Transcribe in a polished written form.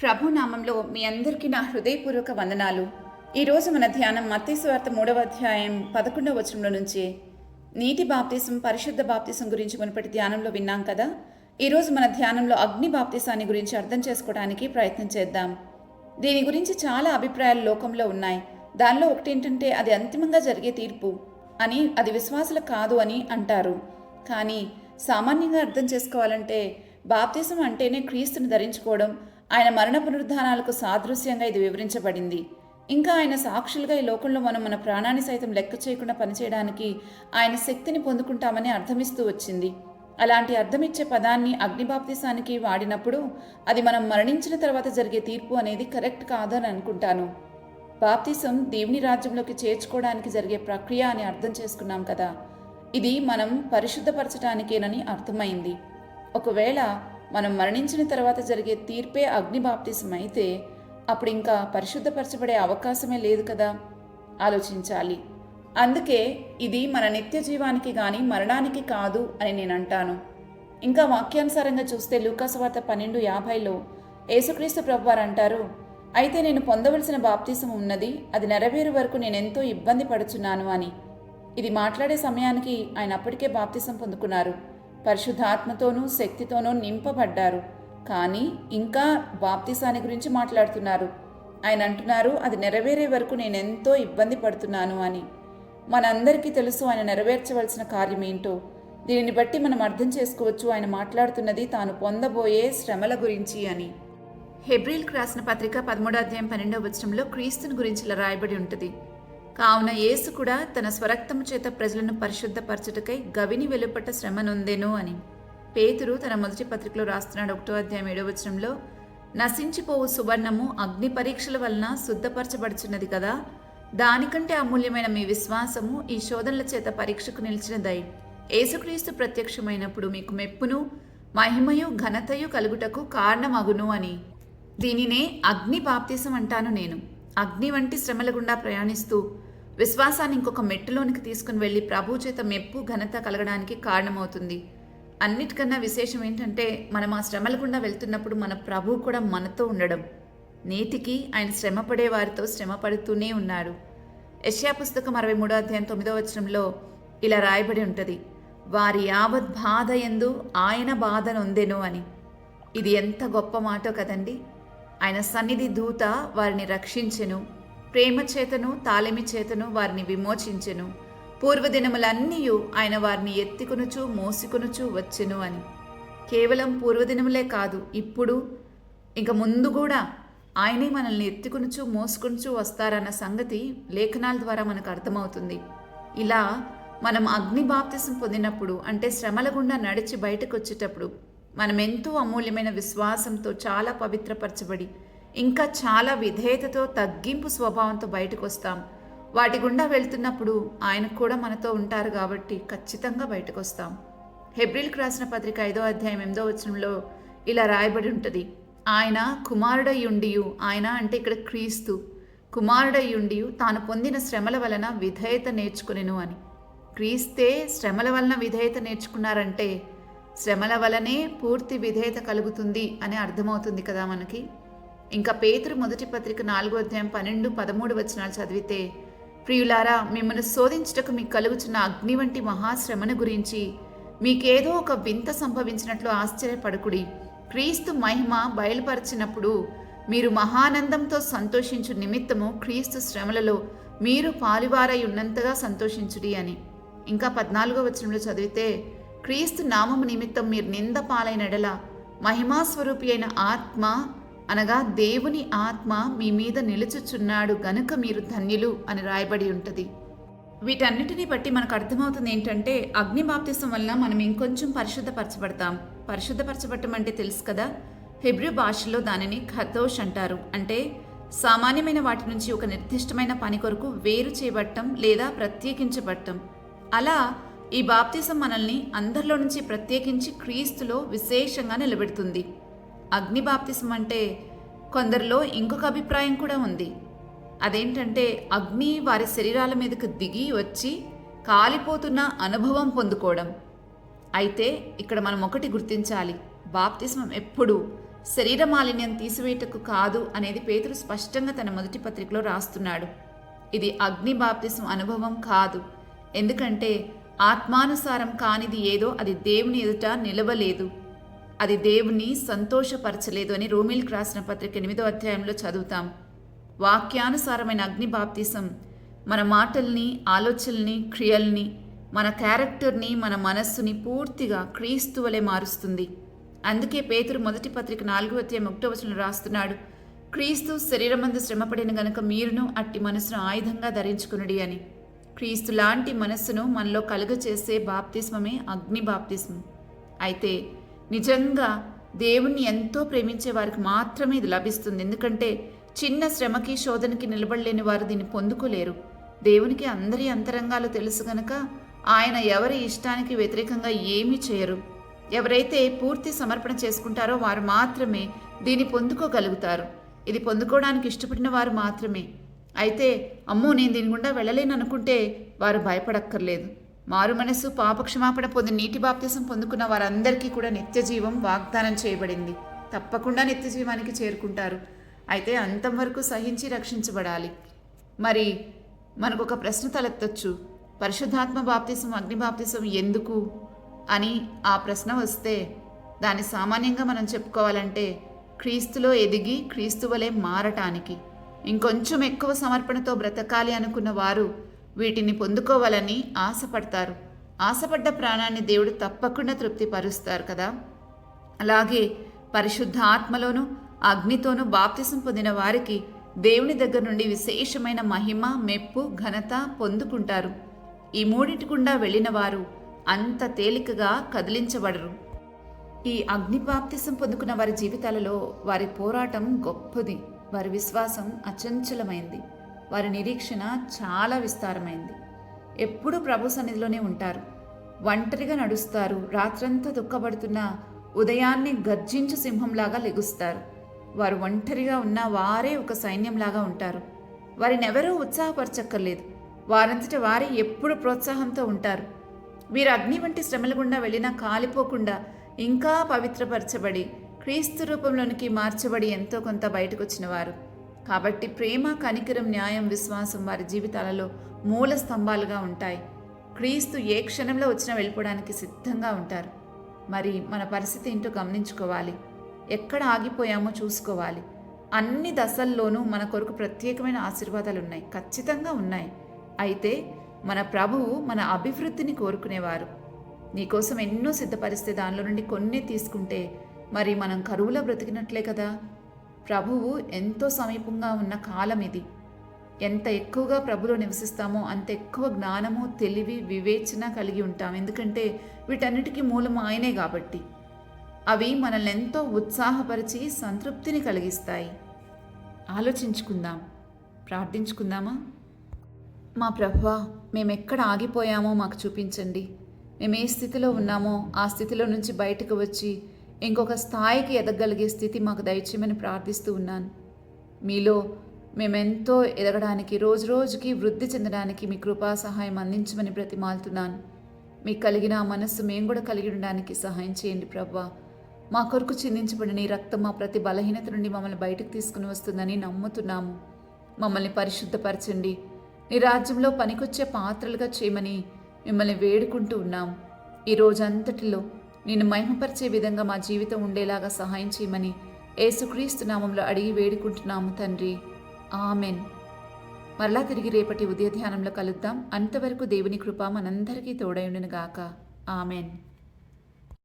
ప్రభు నామంలో మీ అందరికీ నా హృదయపూర్వక వందనాలు. ఈరోజు మన ధ్యానం మత్తయి సువార్త 3వ అధ్యాయం 11వ వచనంలో నుంచి నీటి బాప్తిసం, పరిశుద్ధ బాప్తిసం గురించి మునుపటి ధ్యానంలో విన్నాం కదా. ఈరోజు మన ధ్యానంలో అగ్ని బాప్తిసాన్ని గురించి అర్థం చేసుకోవడానికి ప్రయత్నం చేద్దాం. దీని గురించి చాలా అభిప్రాయాలు లోకంలో ఉన్నాయి. దానిలో ఒకటి ఏంటంటే అది అంతిమంగా జరిగే తీర్పు అని, అది విశ్వాసులకు కాదు అని అంటారు. కానీ సామాన్యంగా అర్థం చేసుకోవాలంటే బాప్తిసం అంటేనే క్రీస్తుని ధరించుకోవడం, ఆయన మరణ పునరుద్ధానాలకు సాదృశ్యంగా ఇది వివరించబడింది. ఇంకా ఆయన సాక్షులుగా ఈ లోకంలో మనం మన ప్రాణాన్ని సైతం లెక్క చేయకుండా పనిచేయడానికి ఆయన శక్తిని పొందుకుంటామని అర్థమిస్తూ వచ్చింది. అలాంటి అర్థమిచ్చే పదాన్ని అగ్నిబాప్తిసానికి వాడినప్పుడు అది మనం మరణించిన తర్వాత జరిగే తీర్పు అనేది కరెక్ట్ కాదని అనుకుంటాను. బాప్తిసం దేవుని రాజ్యంలోకి చేర్చుకోవడానికి జరిగే ప్రక్రియ అని అర్థం చేసుకున్నాం కదా. ఇది మనం పరిశుద్ధపరచడానికేనని అర్థమైంది. ఒకవేళ మనం మరణించిన తర్వాత జరిగే తీర్పే అగ్ని బాప్తిసం అయితే అప్పుడు ఇంకా పరిశుద్ధపరచబడే అవకాశమే లేదు కదా. ఆలోచించాలి. అందుకే ఇది మన నిత్య జీవానికి కానీ మరణానికి కాదు అని నేను అంటాను. ఇంకా వాక్యానుసారంగా చూస్తే లూకా సువార్త 12:50లో యేసుక్రీస్తు ప్రభువారు అంటారు, అయితే నేను పొందవలసిన బాప్తిసం ఉన్నది, అది నెరవేరు వరకు నేనెంతో ఇబ్బంది పడుచున్నాను అని. ఇది మాట్లాడే సమయానికి ఆయన అప్పటికే బాప్తిసం పొందుకున్నారు, పరిశుద్ధాత్మతోనూ శక్తితోనూ నింపబడ్డారు. కానీ ఇంకా బాప్తిసాన్ని గురించి మాట్లాడుతున్నారు. ఆయన అంటున్నారు, అది నెరవేరే వరకు నేనెంతో ఇబ్బంది పడుతున్నాను అని. మనందరికీ తెలుసు ఆయన నెరవేర్చవలసిన కార్యం ఏంటో. దీనిని బట్టి మనం అర్థం చేసుకోవచ్చు ఆయన మాట్లాడుతున్నది తాను పొందబోయే శ్రమల గురించి అని. హెబ్రీల్కి రాసిన పత్రిక 13వ అధ్యాయం 12వ వచనంలో క్రీస్తుని గురించి ఇలా రాయబడి ఉంటుంది, కావున యేసు కూడా తన స్వరక్తము చేత ప్రజలను పరిశుద్ధపరచుటకై గవిని వెలుపట శ్రమ నొందెను అని. పేతురు తన మొదటి పత్రికలో రాస్తున్నాడు 1వ అధ్యాయం 7వ వచనంలో, నశించిపోవు సువర్ణము అగ్ని పరీక్షల వలన శుద్ధపరచబడుచున్నది కదా, దానికంటే అమూల్యమైన మీ విశ్వాసము ఈ శోధనల చేత పరీక్షకు నిలిచినదై యేసుక్రీస్తు ప్రత్యక్షమైనప్పుడు మీకు మెప్పును మహిమయు ఘనతయు కలుగుటకు కారణమగును అని. దీనినే అగ్ని బాప్తిసం అంటాను నేను. అగ్ని వంటి శ్రమల గుండా ప్రయాణిస్తూ విశ్వాసాన్ని ఇంకొక మెట్టులోనికి తీసుకుని వెళ్ళి ప్రభు చేత మెప్పు ఘనత కలగడానికి కారణమవుతుంది. అన్నిటికన్నా విశేషం ఏంటంటే మనం ఆ శ్రమల గుండా వెళ్తున్నప్పుడు మన ప్రభు కూడా మనతో ఉండడం. నేటికి ఆయన శ్రమపడే వారితో శ్రమ పడుతూనే ఉన్నాడు. యెషయా పుస్తకం 63వ అధ్యాయం 9వ వచనంలో ఇలా రాయబడి ఉంటుంది, వారి యావత్ బాధ యందు ఆయన బాధ నొందెను అని. ఇది ఎంత గొప్ప మాటో కదండి. ఆయన సన్నిధి దూత వారిని రక్షించెను, ప్రేమ చేతను తాళిమి చేతను వారిని విమోచించెను, పూర్వదినములన్నీ ఆయన వారిని ఎత్తికొనుచు మోసికొనుచు వచ్చెను అని. కేవలం పూర్వదినములే కాదు, ఇప్పుడు ఇంక ముందు కూడా ఆయనే మనల్ని ఎత్తుకొనుచు మోసుకొనుచు వస్తారన్న సంగతి లేఖనాల ద్వారా మనకు అర్థమవుతుంది. ఇలా మనం అగ్ని బాప్తిసం పొందినప్పుడు, అంటే శ్రమల గుండా నడిచి బయటకు వచ్చేటప్పుడు మనం ఎంతో అమూల్యమైన విశ్వాసంతో, చాలా పవిత్రపరచబడి, ఇంకా చాలా విధేయతతో, తగ్గింపు స్వభావంతో బయటకు వస్తాం. వాటి గుండా వెళ్తున్నప్పుడు ఆయన కూడా మనతో ఉంటారు కాబట్టి ఖచ్చితంగా బయటకు వస్తాం. హెబ్రీల్కి రాసిన పత్రిక 5వ అధ్యాయం 8వ వచనంలో ఇలా రాయబడి ఉంటుంది, ఆయన కుమారుడయ్యుండియు, ఆయన అంటే ఇక్కడ క్రీస్తు, కుమారుడయ్యుండియు తాను పొందిన శ్రమల వలన విధేయత నేర్చుకునేను అని. క్రీస్తే శ్రమల వలన విధేయత నేర్చుకున్నారంటే శ్రమల వలనే పూర్తి విధేయత కలుగుతుంది అని అర్థమవుతుంది కదా మనకి. ఇంకా పేతురు మొదటి పత్రిక 4వ అధ్యాయం 12, 13 వచనాలు చదివితే, ప్రియులారా, మిమ్మల్ని శోధించుటకు మీకు కలుగుచున్న అగ్ని వంటి మహాశ్రమను గురించి మీకేదో ఒక వింత సంభవించినట్లు ఆశ్చర్యపడకుడి. క్రీస్తు మహిమ బయలుపరిచినప్పుడు మీరు మహానందంతో సంతోషించు నిమిత్తము క్రీస్తు శ్రమలలో మీరు పాలువారై ఉన్నంతగా సంతోషించుడి అని. ఇంకా 14వ వచనంలో చదివితే, క్రీస్తు నామము నిమిత్తం మీరు నింద పాలైన ఎడల మహిమాస్వరూపి అయిన ఆత్మ, అనగా దేవుని ఆత్మ మీ మీద నిలుచుచున్నాడు గనుక మీరు ధన్యులు అని రాయబడి ఉంటుంది. వీటన్నిటిని బట్టి మనకు అర్థమవుతుంది ఏంటంటే అగ్ని బాప్తిసం వల్ల మనం ఇంకొంచెం పరిశుద్ధపరచబడతాం. పరిశుద్ధపరచబడటం అంటే తెలుసు కదా, హెబ్రీ భాషలో దానిని ఖతోష్ అంటారు. అంటే సామాన్యమైన వాటి నుంచి ఒక నిర్దిష్టమైన పని కొరకు వేరు చేయబడటం లేదా ప్రత్యేకించబడటం. అలా ఈ బాప్తిసం మనల్ని అందరిలో నుంచి ప్రత్యేకించి క్రీస్తులో విశేషంగా నిలబెడుతుంది. అగ్ని బాప్తిసం అంటే కొందరిలో ఇంకొక అభిప్రాయం కూడా ఉంది. అదేంటంటే అగ్ని వారి శరీరాల మీదకు దిగి వచ్చి కాలిపోతున్న అనుభవం పొందుకోవడం. అయితే ఇక్కడ మనం ఒకటి గుర్తించాలి, బాప్తిస్మం ఎప్పుడు శరీర మాలిన్యం తీసివేయటకు కాదు అనేది పేతురు స్పష్టంగా తన మొదటి పత్రికలో రాస్తున్నాడు. ఇది అగ్ని బాప్తిసం అనుభవం కాదు. ఎందుకంటే ఆత్మానుసారం కానిది ఏదో అది దేవుని ఎదుట నిలవలేదు, అది దేవుని సంతోషపరచలేదు అని రోమీలకు రాసిన పత్రిక 8వ అధ్యాయంలో చదువుతాం. వాక్యానుసారమైన అగ్ని బాప్తిసం మన మాటల్ని, ఆలోచనల్ని, క్రియల్ని, మన క్యారెక్టర్ని, మన మనస్సుని పూర్తిగా క్రీస్తు వలె మారుస్తుంది. అందుకే పేతురు మొదటి పత్రిక 4వ అధ్యాయం 1వ వచనంలో రాస్తున్నాడు, క్రీస్తు శరీరమందు శ్రమపడిన గనుక మీరును అట్టి మనసును ఆయుధంగా ధరించుకునుడి అని. క్రీస్తు లాంటి మనస్సును మనలో కలుగచేసే బాప్తిస్మమే అగ్ని బాప్తిస్మం. అయితే నిజంగా దేవుణ్ణి ఎంతో ప్రేమించే వారికి మాత్రమే ఇది లభిస్తుంది. ఎందుకంటే చిన్న శ్రమకి, శోధనకి నిలబడలేని వారు దీన్ని పొందుకోలేరు. దేవునికి అందరి అంతరంగాలు తెలుసు గనక ఆయన ఎవరి ఇష్టానికి వ్యతిరేకంగా ఏమీ చేయరు. ఎవరైతే పూర్తి సమర్పణ చేసుకుంటారో వారు మాత్రమే దీన్ని పొందుకోగలుగుతారు. ఇది పొందుకోవడానికి ఇష్టపడిన వారు మాత్రమే. అయితే అమ్మో నేను దీని గుండా వెళ్ళలేను అనుకుంటే వారు భయపడక్కర్లేదు. మారు మనసు, పాపక్షమాపణ పొంది నీటి బాప్తిసం పొందుకున్న వారందరికీ కూడా నిత్య జీవం వాగ్దానం చేయబడింది. తప్పకుండా నిత్య జీవానికి చేరుకుంటారు. అయితే అంతం వరకు సహించి రక్షించబడాలి. మరి మనకు ఒక ప్రశ్న తలెత్తొచ్చు, పరిశుద్ధాత్మ బాప్తిసం, అగ్ని బాప్తిసం ఎందుకు అని ఆ ప్రశ్న వస్తే దాన్ని సామాన్యంగా మనం చెప్పుకోవాలంటే క్రీస్తులో ఎదిగి క్రీస్తు వలె మారటానికి. ఇంకొంచెం ఎక్కువ సమర్పణతో బ్రతకాలి అనుకున్న వారు వీటిని పొందుకోవాలని ఆశపడతారు. ఆశపడ్డ ప్రాణాన్ని దేవుడు తప్పకుండా తృప్తిపరుస్తారు కదా. అలాగే పరిశుద్ధ ఆత్మలోను అగ్నితోనూ బాప్తిసం పొందిన వారికి దేవుని దగ్గర నుండి విశేషమైన మహిమ, మెప్పు, ఘనత పొందుకుంటారు. ఈ మూడింటి గుండా వెళ్ళిన వారు అంత తేలికగా కదిలించబడరు. ఈ అగ్ని బాప్తిసం పొందుకున్న వారి జీవితాలలో వారి పోరాటం గొప్పది, వారి విశ్వాసం అచంచలమైంది, వారి నిరీక్షణ చాలా విస్తారమైంది. ఎప్పుడూ ప్రభు సన్నిధిలోనే ఉంటారు. ఒంటరిగా నడుస్తారు. రాత్రంతా దుఃఖపడుతున్న ఉదయాన్నే గర్జించు సింహంలాగా లెగుస్తారు. వారు ఒంటరిగా ఉన్న వారే ఒక సైన్యంలాగా ఉంటారు. వారిని ఎవరూ ఉత్సాహపరచక్కర్లేదు. వారంతట వారే ఎప్పుడు ప్రోత్సాహంతో ఉంటారు. వీరు అగ్ని వంటి శ్రమల గుండా వెళ్ళినా కాలిపోకుండా ఇంకా పవిత్రపరచబడి క్రీస్తు రూపంలోనికి మార్చబడి ఎంతో కొంత బయటకు వచ్చిన వారు. కాబట్టి ప్రేమ, కనికరం, న్యాయం, విశ్వాసం వారి జీవితాలలో మూల స్తంభాలుగా ఉంటాయి. క్రీస్తు ఏ క్షణంలో వచ్చినా వెళ్ళిపోవడానికి సిద్ధంగా ఉంటారు. మరి మన పరిస్థితి ఏంటో గమనించుకోవాలి. ఎక్కడ ఆగిపోయామో చూసుకోవాలి. అన్ని దశల్లోనూ మన కొరకు ప్రత్యేకమైన ఆశీర్వాదాలు ఉన్నాయి, ఖచ్చితంగా ఉన్నాయి. అయితే మన ప్రభువు మన అభివృద్ధిని కోరుకునేవారు. నీకోసం ఎన్నో సిద్ధపరిస్తే దానిలో నుండి కొన్ని తీసుకుంటే మరి మనం కరువులో బ్రతికినట్లే కదా. ప్రభువు ఎంతో సమీపంగా ఉన్న కాలం ఇది. ఎంత ఎక్కువగా ప్రభులో నివసిస్తామో అంత ఎక్కువ జ్ఞానము, తెలివి, వివేచన కలిగి ఉంటాం. ఎందుకంటే వీటన్నిటికీ మూలం ఆయనే కాబట్టి. అవి మనల్ని ఎంతో ఉత్సాహపరిచి సంతృప్తిని కలిగిస్తాయి. ఆలోచించుకుందాం, ప్రార్థించుకుందామా. మా ప్రభువా, మేమెక్కడ ఆగిపోయామో మాకు చూపించండి. మేము ఏ స్థితిలో ఉన్నామో ఆ స్థితిలో నుంచి బయటకు వచ్చి ఇంకొక స్థాయికి ఎదగలిగే స్థితి మాకు దయచేయమని ప్రార్థిస్తూ ఉన్నాను. మీలో మేమెంతో ఎదగడానికి, రోజు రోజుకి వృద్ధి చెందడానికి మీ కృపా సహాయం అందించమని బ్రతిమాలుతున్నాను. మీకు కలిగిన ఆ మనస్సు మేము కూడా కలిగి ఉండడానికి సహాయం చేయండి ప్రభువా. మా కొరకు చిందించబడిన నీ రక్తం మా ప్రతి బలహీనత నుండి మమ్మల్ని బయటకు తీసుకుని వస్తుందని నమ్ముతున్నాము. మమ్మల్ని పరిశుద్ధపరచండి. నీ రాజ్యంలో పనికొచ్చే పాత్రలుగా చేయమని మిమ్మల్ని వేడుకుంటూ ఉన్నాం. ఈ రోజంతటిలో నిన్ను మహిమపరిచే విధంగా మా జీవితం ఉండేలాగా సహాయం చేయమని యేసుక్రీస్తు నామంలో అడిగి వేడుకుంటున్నాము తండ్రి. ఆమెన్. మరలా తిరిగి రేపటి ఉదయ ధ్యానంలో కలుద్దాం. అంతవరకు దేవుని కృప మనందరికీ తోడై ఉండును గాక. ఆమెన్.